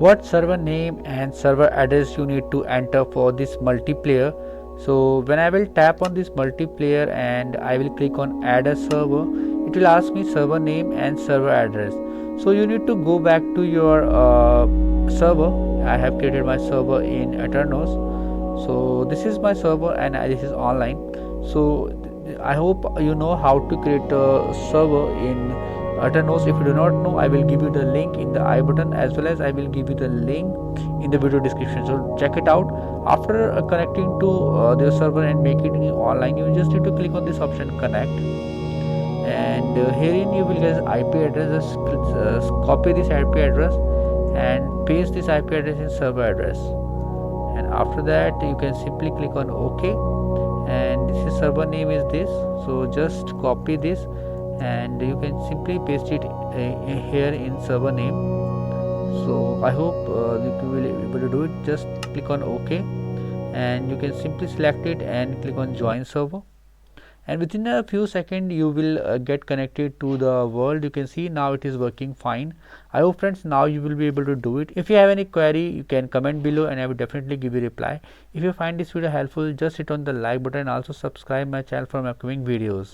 What server name and server address you need to enter for this multiplayer. So when I will tap on this multiplayer and I will click on add a server, it will ask me server name and server address. So you need to go back to your server. I have created my server in Aternos. So this is my server and this is online. So I hope you know how to create a server in Aternos. If you do not know, I will give you the link in the I button, as well as I will give you the link in the video description. So check it out. After connecting to the server and making it online, you just need to click on this option connect, and herein you will get IP address. Just copy this IP address and paste this IP address in server address, and after that you can simply click on OK, and this is server name is this. So just copy this and you can simply paste it here in server name. So I hope you will be able to do it. Just click on OK, and you can simply select it and click on join server, and within a few seconds you will get connected to the world. You can see now it is working fine. I hope friends now you will be able to do it. If you have any query, you can comment below and I will definitely give you reply. If you find this video helpful, just hit on the like button and also subscribe my channel for my upcoming videos.